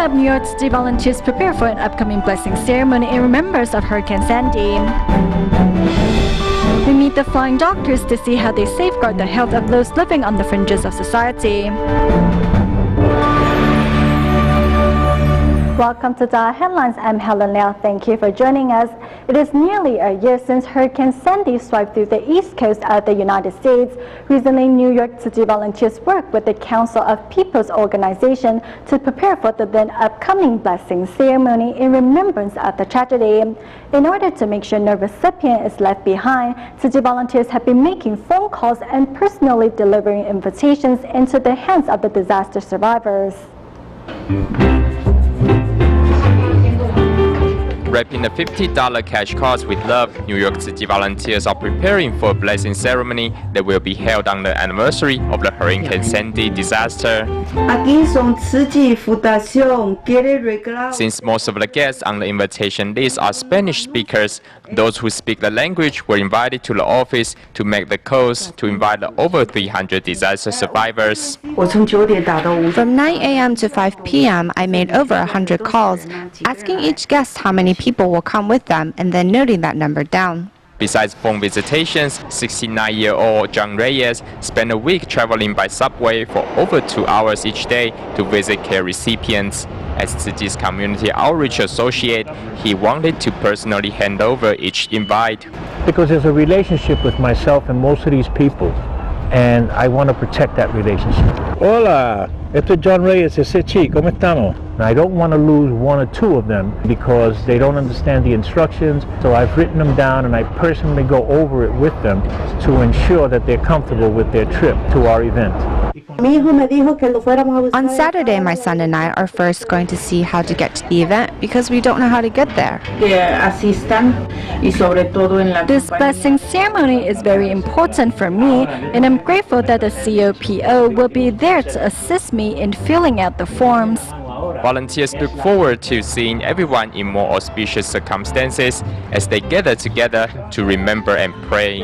up, New York City volunteers prepare for an upcoming blessing ceremony in remembrance of Hurricane Sandy. We meet the flying doctors to see how they safeguard the health of those living on the fringes of society. Welcome to DaAi Headlines. I'm Helen Liao. Thank you for joining us. It is nearly a year since Hurricane Sandy swept through the east coast of the United States. Recently, New York City volunteers worked with the Council of People's Organization to prepare for the then upcoming blessing ceremony in remembrance of the tragedy. In order to make sure no recipient is left behind, city volunteers have been making phone calls and personally delivering invitations into the hands of the disaster survivors. Wrapping the $50 cash cards with love, New York City volunteers are preparing for a blessing ceremony that will be held on the anniversary of the Hurricane Sandy disaster. Since most of the guests on the invitation list are Spanish speakers, those who speak the language were invited to the office to make the calls to invite the over 300 disaster survivors. From 9 a.m. to 5 p.m., I made over 100 calls, asking each guest how many people will come with them and then noting that number down. Besides phone visitations, 69-year-old John Reyes spent a week traveling by subway for over 2 hours each day to visit care recipients. As city's community outreach associate, he wanted to personally hand over each invite. Because there's a relationship with myself and most of these people, and I want to protect that relationship. Hola, esto es John Reyes, ese chico, ¿cómo estamos? And I don't want to lose one or two of them because they don't understand the instructions, so I've written them down and I personally go over it with them to ensure that they're comfortable with their trip to our event. On Saturday, my son and I are first going to see how to get to the event because we don't know how to get there. This blessing ceremony is very important for me, and I'm grateful that the COPO will be there to assist me in filling out the forms. Volunteers look forward to seeing everyone in more auspicious circumstances as they gather together to remember and pray.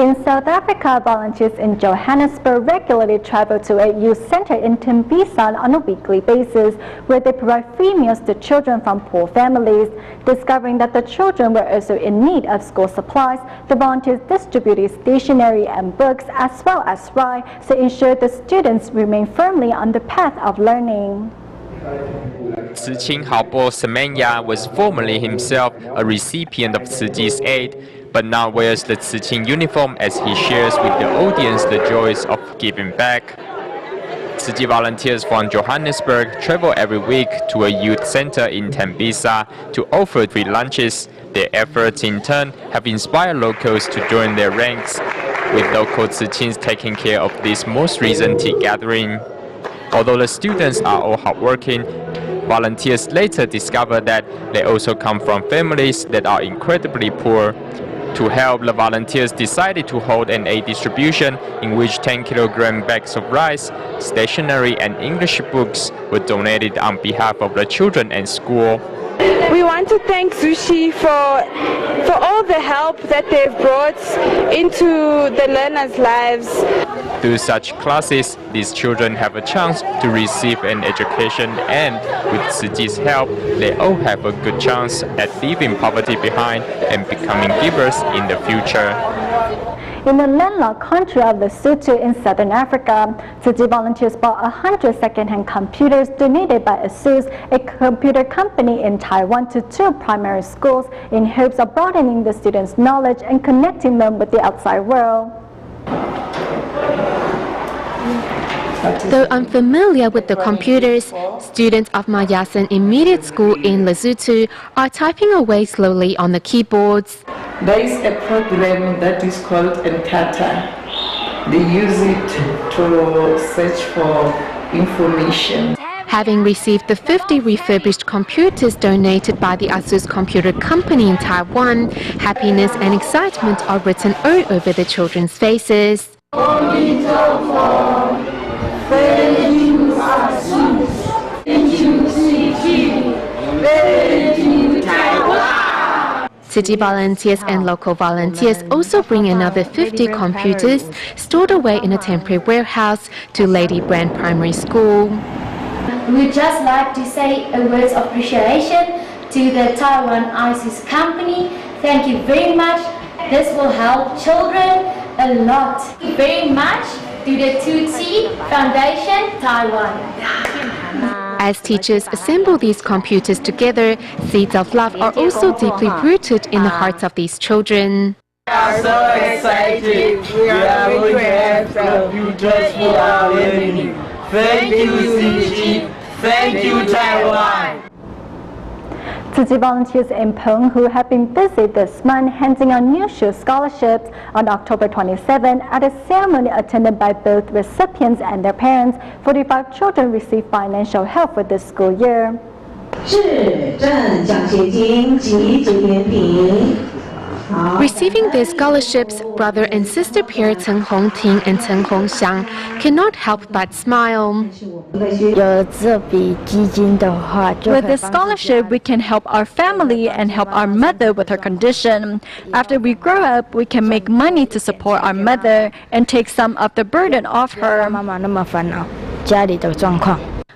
In South Africa, volunteers in Johannesburg regularly travel to a youth center in Tembisa on a weekly basis, where they provide free meals to children from poor families. Discovering that the children were also in need of school supplies, the volunteers distributed stationery and books as well as rice to ensure the students remain firmly on the path of learning. Tzu Qing Haobo Semenya was formerly himself a recipient of Tzu Ji's aid, but now wears the Tzu Qing uniform as he shares with the audience the joys of giving back. Tzu Ji volunteers from Johannesburg travel every week to a youth center in Tembisa to offer free lunches. Their efforts in turn have inspired locals to join their ranks, with local Tzu Qings taking care of this most recent tea gathering. Although the students are all hardworking, volunteers later discover that they also come from families that are incredibly poor. To help, the volunteers decided to hold an aid distribution in which 10-kilogram bags of rice, stationery and English books were donated on behalf of the children and school. We want to thank Sushi for all the help that they've brought into the learners' lives. Through such classes, these children have a chance to receive an education, and with Tzu Ji's help, they all have a good chance at leaving poverty behind and becoming givers in the future. In the landlocked country of Lesotho in southern Africa, Tzu Ji volunteers bought 100 second-hand computers donated by ASUS, a computer company in Taiwan, to 2 primary schools in hopes of broadening the students' knowledge and connecting them with the outside world. Though unfamiliar with the computers, students of Mayasan Immediate School in Lesotho are typing away slowly on the keyboards. There is a program that is called Encata. They use it to search for information. Having received the 50 refurbished computers donated by the ASUS computer company in Taiwan, happiness and excitement are written all over the children's faces. Thank you, ASUS. Thank you, Thank you, Taiwan. City volunteers and local volunteers also bring another 50 computers stored away in a temporary warehouse to Lady Brand Primary School. We would just like to say a word of appreciation to the Taiwan ISIS company. Thank you very much. This will help children a lot. Thank you very much to the 2T Foundation Taiwan. As teachers assemble these computers together, seeds of love are also deeply rooted in the hearts of these children. We are so excited. We are going to have computers for our learning. Thank you, Tzu. Thank you, Taiwan. Tzu volunteers in Penghu have been busy this month handing out new shoe scholarships. On October 27, at a ceremony attended by both recipients and their parents, 45 children received financial help for this school year. Receiving their scholarships, brother and sister pair Chen Hongting and Chen Hongxiang cannot help but smile. With this scholarship, we can help our family and help our mother with her condition. After we grow up, we can make money to support our mother and take some of the burden off her.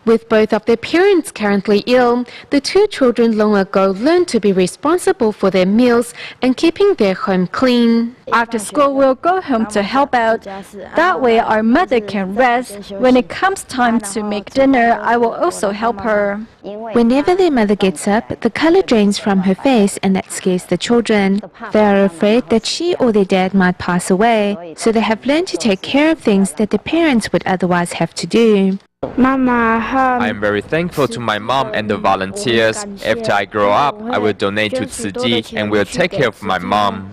With both of their parents currently ill, the two children long ago learned to be responsible for their meals and keeping their home clean. After school, we'll go home to help out. That way, our mother can rest. When it comes time to make dinner, I will also help her. Whenever their mother gets up, the color drains from her face, and that scares the children. They are afraid that she or their dad might pass away, so they have learned to take care of things that their parents would otherwise have to do. I am very thankful to my mom and the volunteers. After I grow up, I will donate to Tzu and will take care of my mom.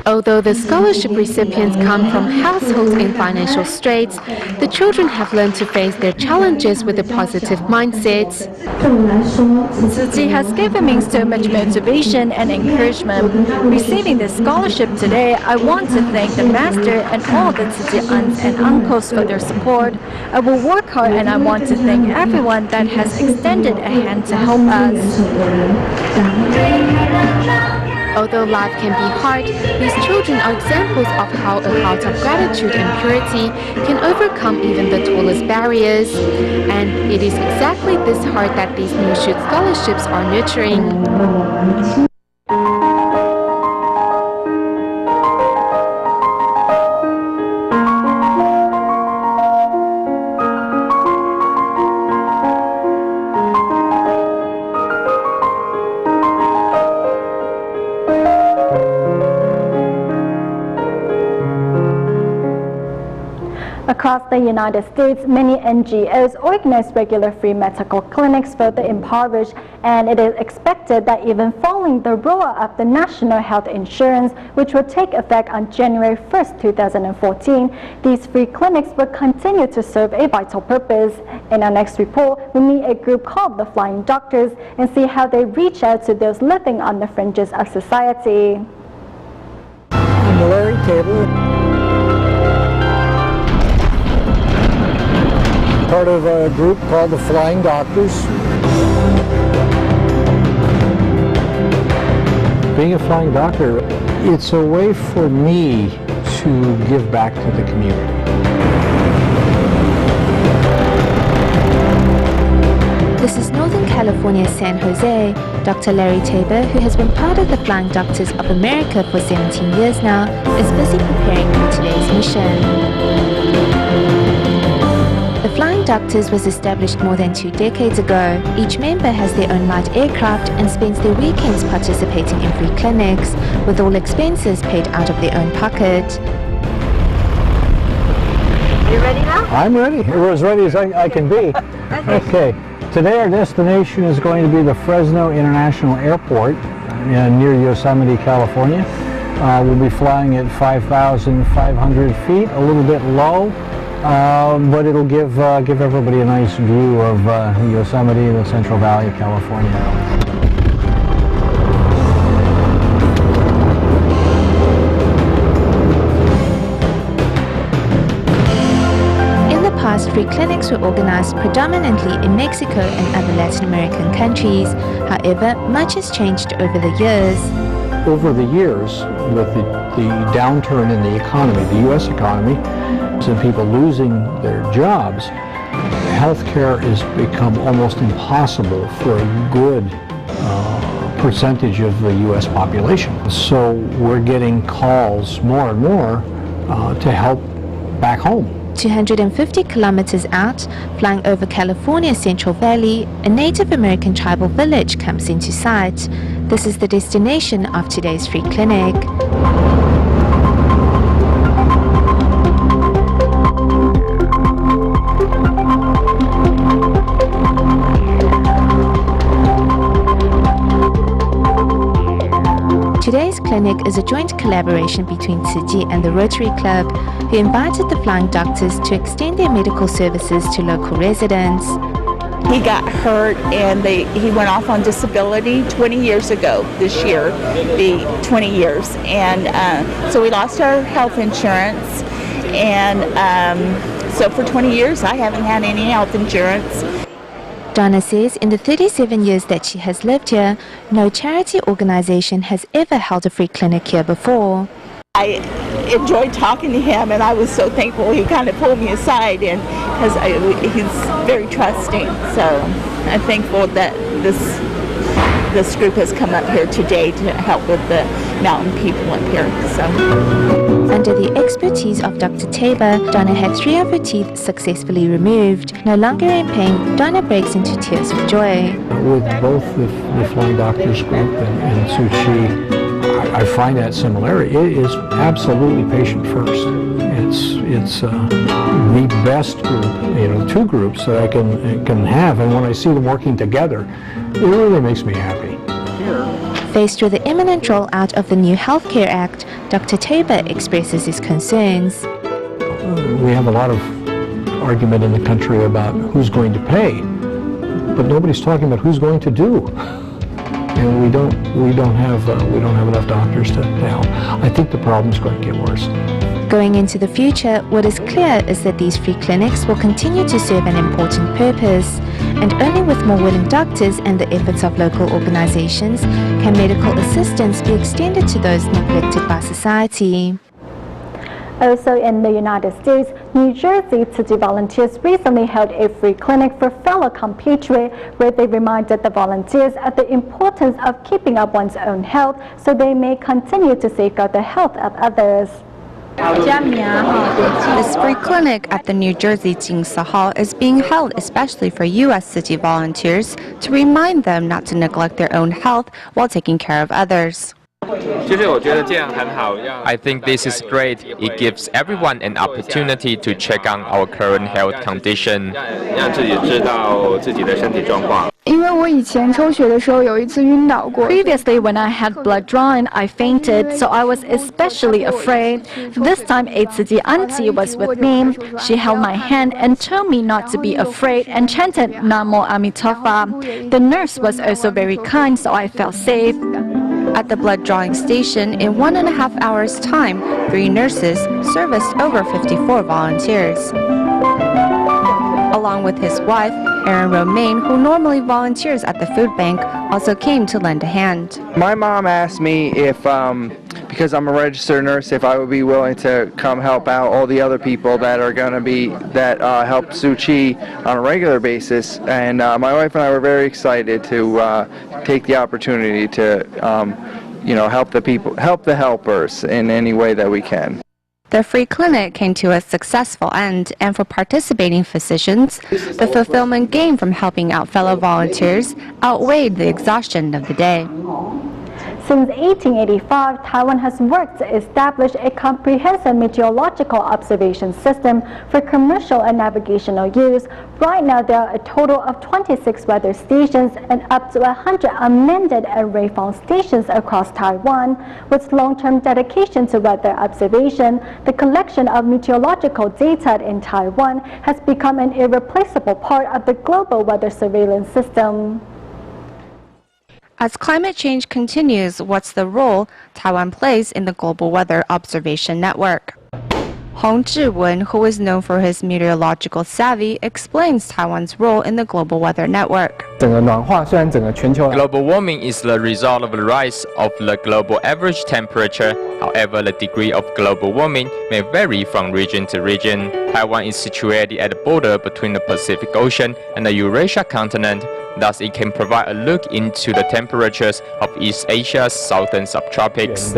Although the scholarship recipients come from households in financial straits, the children have learned to face their challenges with a positive mindset. Tzu has given me so much motivation and encouragement. Receiving this scholarship today, I want to thank the master and all the Tzu aunts and uncles for their support. I will work hard, and I want to thank everyone that has extended a hand to help us. Although life can be hard, these children are examples of how a heart of gratitude and purity can overcome even the tallest barriers. And it is exactly this heart that these new shoot scholarships are nurturing. Across the United States, many NGOs organize regular free medical clinics for the impoverished, and it is expected that even following the rollout of the National Health Insurance, which will take effect on January 1st, 2014, these free clinics will continue to serve a vital purpose. In our next report, we meet a group called the Flying Doctors and see how they reach out to those living on the fringes of society. I'm Larry Taylor. Part of a group called the Flying Doctors. Being a flying doctor, it's a way for me to give back to the community. This is Northern California's San Jose. Dr. Larry Tabor, who has been part of the Flying Doctors of America for 17 years now, is busy preparing for today's mission. The Flying Doctors was established more than 2 decades ago. Each member has their own light aircraft and spends their weekends participating in free clinics, with all expenses paid out of their own pocket. You ready now? I'm ready. We're as ready as I can be. Okay. Today our destination is going to be the Fresno International Airport near Yosemite, California. We'll be flying at 5,500 feet, a little bit low. But it'll give everybody a nice view of Yosemite and the Central Valley of California. In the past, free clinics were organized predominantly in Mexico and other Latin American countries. However, much has changed over the years. Over the years, with the downturn in the economy, the U.S. economy, And people losing their jobs, healthcare has become almost impossible for a good percentage of the U.S. population. So we're getting calls more and more to help back home. 250 kilometers out, flying over California's Central Valley, a Native American tribal village comes into sight. This is the destination of today's free clinic. Today's clinic is a joint collaboration between Tzu Chi and the Rotary Club, who invited the flying doctors to extend their medical services to local residents. He got hurt and he went off on disability 20 years ago this year, the 20 years. And so we lost our health insurance. And so for 20 years I haven't had any health insurance. Donna says in the 37 years that she has lived here, no charity organization has ever held a free clinic here before. I enjoyed talking to him, and I was so thankful he kind of pulled me aside, and because he's very trusting. So I'm thankful that this group has come up here today to help with the mountain people up here. So. Under the expertise of Dr. Tabor, Donna had 3 of her teeth successfully removed. No longer in pain, Donna breaks into tears of joy. With both the Flying Doctors group and Tzu Chi, I find that similarity. It is absolutely patient first. It's the best group, 2 groups that I can have, and when I see them working together, it really makes me happy. Faced with the imminent rollout of the new Healthcare Act, Dr. Tabor expresses his concerns. We have a lot of argument in the country about who's going to pay, but nobody's talking about who's going to do. And we don't have enough doctors to help. I think the problem's going to get worse. Going into the future, what is clear is that these free clinics will continue to serve an important purpose, and only with more willing doctors and the efforts of local organizations can medical assistance be extended to those neglected by society. Also in the United States, New Jersey Tzu Chi volunteers recently held a free clinic for fellow compatriots where they reminded the volunteers of the importance of keeping up one's own health so they may continue to safeguard the health of others. This free clinic at the New Jersey Jingsa Hall is being held especially for U.S. Tzu Chi volunteers to remind them not to neglect their own health while taking care of others. I think this is great. It gives everyone an opportunity to check on our current health condition. Previously, when I had blood drawing, I fainted, so I was especially afraid. This time, a Tzu Chi auntie was with me. She held my hand and told me not to be afraid and chanted Namo Amitopa. The nurse was also very kind, so I felt safe. At the blood drawing station, in 1.5 hours' time, 3 nurses serviced over 54 volunteers. Along with his wife, Erin Romaine, who normally volunteers at the food bank, also came to lend a hand. My mom asked me if, because I'm a registered nurse, if I would be willing to come help out all the other people that are going to be, help Tzu Chi on a regular basis. And my wife and I were very excited to take the opportunity to, help the people, help the helpers in any way that we can. The free clinic came to a successful end, and for participating physicians, the fulfillment gained from helping out fellow volunteers outweighed the exhaustion of the day. Since 1885, Taiwan has worked to establish a comprehensive meteorological observation system for commercial and navigational use. Right now, there are a total of 26 weather stations and up to 100 amended and rainfall stations across Taiwan. With long-term dedication to weather observation, the collection of meteorological data in Taiwan has become an irreplaceable part of the global weather surveillance system. As climate change continues, what's the role Taiwan plays in the global weather observation network? Hong Zhiwen, who is known for his meteorological savvy, explains Taiwan's role in the global weather network. Global warming is the result of the rise of the global average temperature. However, the degree of global warming may vary from region to region. Taiwan is situated at the border between the Pacific Ocean and the Eurasia continent. Thus, it can provide a look into the temperatures of East Asia's southern subtropics.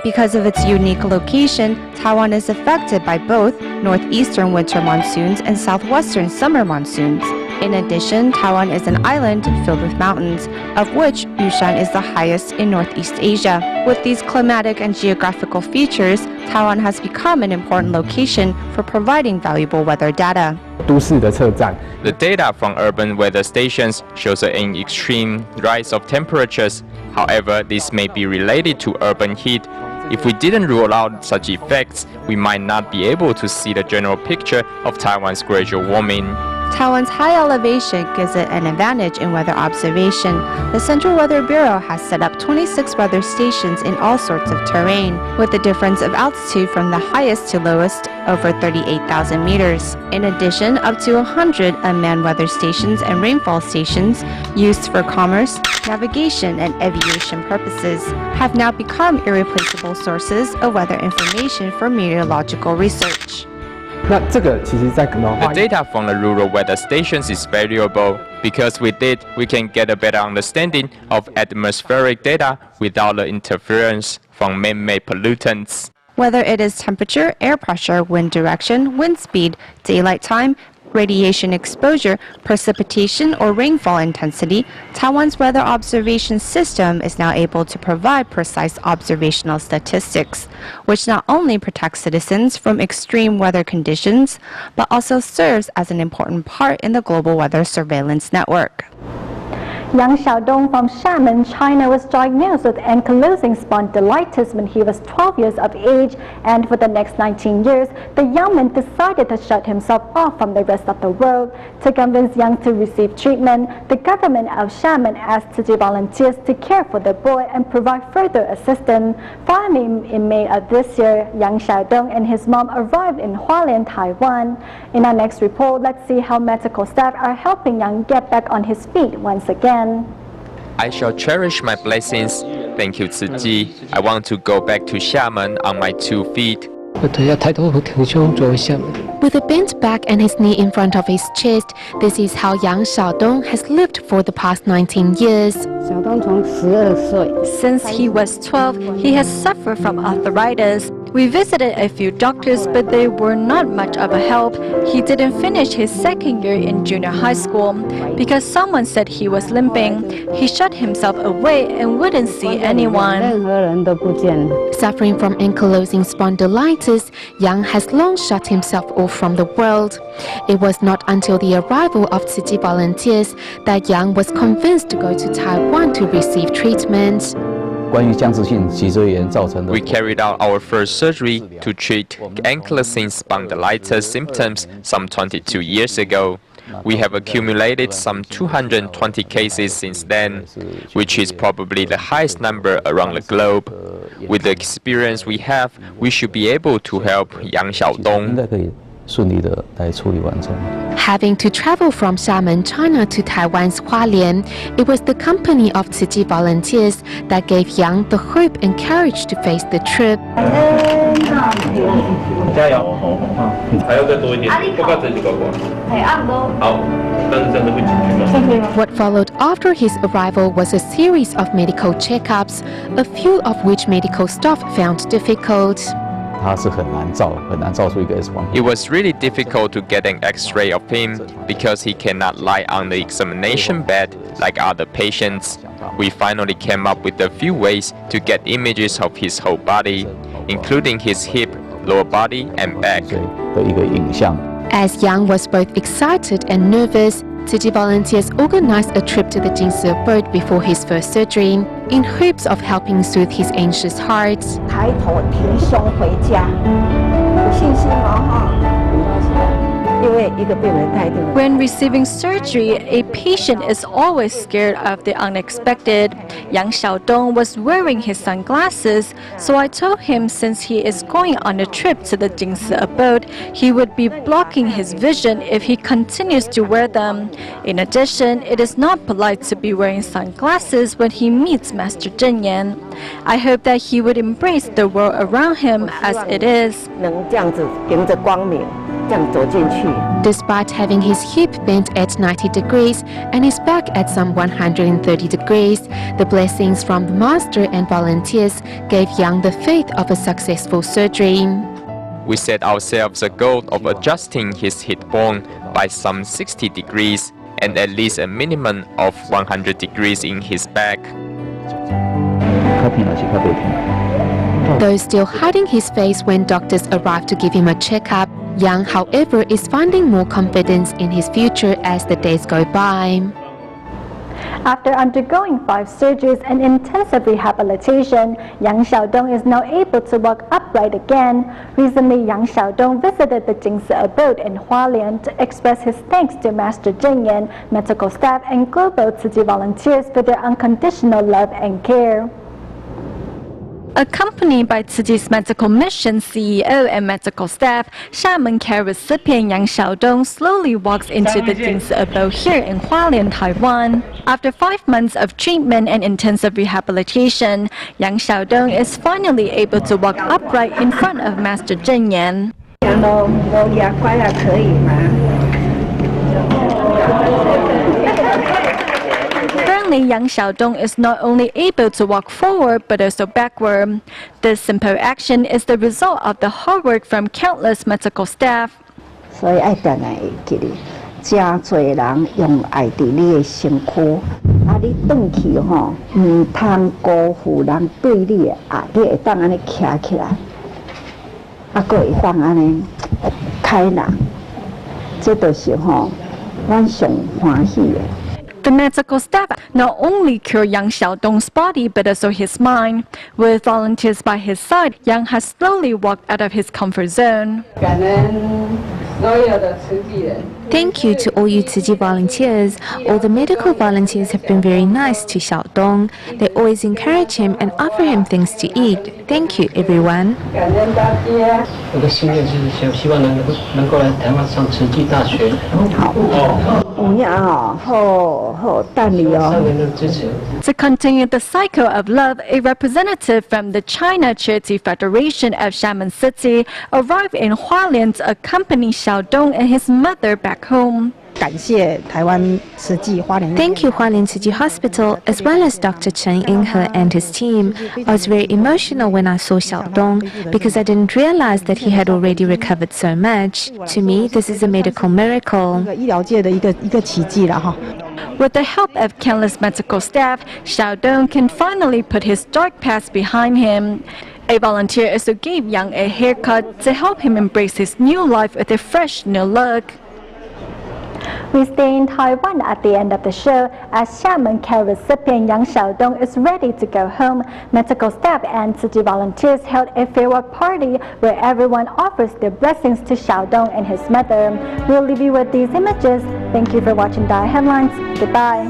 Because of its unique location, Taiwan is affected by both northeastern winter monsoons and southwestern summer monsoons. In addition, Taiwan is an island filled with mountains, of which Yushan is the highest in Northeast Asia. With these climatic and geographical features, Taiwan has become an important location for providing valuable weather data. The data from urban weather stations shows an extreme rise of temperatures. However, this may be related to urban heat. If we didn't rule out such effects, we might not be able to see the general picture of Taiwan's gradual warming. Taiwan's high elevation gives it an advantage in weather observation. The Central Weather Bureau has set up 26 weather stations in all sorts of terrain, with the difference of altitude from the highest to lowest over 38,000 meters. In addition, up to 100 unmanned weather stations and rainfall stations used for commerce, navigation, and aviation purposes have now become irreplaceable sources of weather information for meteorological research. The data from the rural weather stations is valuable because with it, we can get a better understanding of atmospheric data without the interference from man-made pollutants. Whether it is temperature, air pressure, wind direction, wind speed, daylight time, radiation exposure, precipitation, or rainfall intensity, Taiwan's weather observation system is now able to provide precise observational statistics, which not only protects citizens from extreme weather conditions, but also serves as an important part in the global weather surveillance network. Yang Xiaodong from Xiamen, China was diagnosed with ankylosing spondylitis when he was 12 years of age, and for the next 19 years, the young man decided to shut himself off from the rest of the world. To convince Yang to receive treatment, the government of Xiamen asked Tzu Chi volunteers to care for the boy and provide further assistance. Finally, in May of this year, Yang Xiaodong and his mom arrived in Hualien, Taiwan. In our next report, let's see how medical staff are helping Yang get back on his feet once again. I shall cherish my blessings. Thank you, Tzu Chi. I want to go back to Xiamen on my 2 feet. With a bent back and his knee in front of his chest, this is how Yang Xiaodong has lived for the past 19 years. Since he was 12, he has suffered from arthritis. We visited a few doctors, but they were not much of a help. He didn't finish his second year in junior high school. Because someone said he was limping, he shut himself away and wouldn't see anyone. Suffering from ankylosing spondylitis, Yang has long shut himself off from the world. It was not until the arrival of Tzu Chi volunteers that Yang was convinced to go to Taiwan to receive treatment. We carried out our first surgery to treat ankylosing spondylitis symptoms some 22 years ago. We have accumulated some 220 cases since then, which is probably the highest number around the globe. With the experience we have, we should be able to help Yang Xiaodong. Having to travel from Xiamen, China to Taiwan's Hualien, it was the company of Tzu Chi volunteers that gave Yang the hope and courage to face the trip. What followed after his arrival was a series of medical checkups, a few of which medical staff found difficult. It was really difficult to get an X-ray of him because he cannot lie on the examination bed like other patients. We finally came up with a few ways to get images of his whole body, including his hip, lower body, and back. As Yang was both excited and nervous, Tzu Chi volunteers organized a trip to the Jinsi boat before his first surgery, in hopes of helping soothe his anxious heart. When receiving surgery, a patient is always scared of the unexpected. Yang Xiaodong was wearing his sunglasses, so I told him since he is going on a trip to the Jingsi abode, he would be blocking his vision if he continues to wear them. In addition, it is not polite to be wearing sunglasses when he meets Master Zhen Yan. I hope that he would embrace the world around him as it is. Despite having his hip bent at 90 degrees and his back at some 130 degrees, the blessings from the master and volunteers gave Yang the faith of a successful surgery. We set ourselves a goal of adjusting his hip bone by some 60 degrees and at least a minimum of 100 degrees in his back. Though still hiding his face when doctors arrived to give him a checkup, Yang, however, is finding more confidence in his future as the days go by. After undergoing 5 surgeries and intensive rehabilitation, Yang Xiaodong is now able to walk upright again. Recently, Yang Xiaodong visited the Jingsi abode in Hualien to express his thanks to Master Zhen Yan, medical staff, and global Tzu Chi volunteers for their unconditional love and care. Accompanied by Tzu Chi's medical mission CEO and medical staff, Xiamen care recipient Yang Xiaodong slowly walks into the Jingsi abode here in Hualien, Taiwan. After 5 months of treatment and intensive rehabilitation, Yang Xiaodong is finally able to walk upright in front of Master Zhen Yan. Currently, Yang Xiaodong is not only able to walk forward but also backward. This simple action is the result of the hard work from countless medical staff. 所以爱定来记哩，真侪人用爱伫你的身躯，啊，你转去吼，唔通辜负人对你的爱，你会当安尼徛起来，啊，佫会当安尼开朗，这就是吼，阮上欢喜的。 The medical staff not only cure Yang Xiaodong's body but also his mind. With volunteers by his side, Yang has slowly walked out of his comfort zone. Thank you to all you Tzu Chi volunteers. All the medical volunteers have been very nice to Xiaodong. They always encourage him and offer him things to eat. Thank you, everyone. 我的心愿就是希望能够来台湾上慈济大学。好，有影哦，好，等你哦。To continue the cycle of love, a representative from the China Charity Federation of Xiamen City arrived in Hualien to accompany Xiaodong and his mother back home. Thank you, Hualien Tzu Chi Hospital, as well as Dr. Chen Yinghe and his team. I was very emotional when I saw Xiaodong because I didn't realize that he had already recovered so much. To me, this is a medical miracle. With the help of countless medical staff, Xiaodong can finally put his dark past behind him. A volunteer also gave Yang a haircut to help him embrace his new life with a fresh new look. We stay in Taiwan at the end of the show as Xiamen care recipient Yang Xiaodong is ready to go home. Medical staff and Tzu Chi volunteers held a farewell party where everyone offers their blessings to Xiaodong and his mother. We'll leave you with these images. Thank you for watching DaAi Headlines. Goodbye.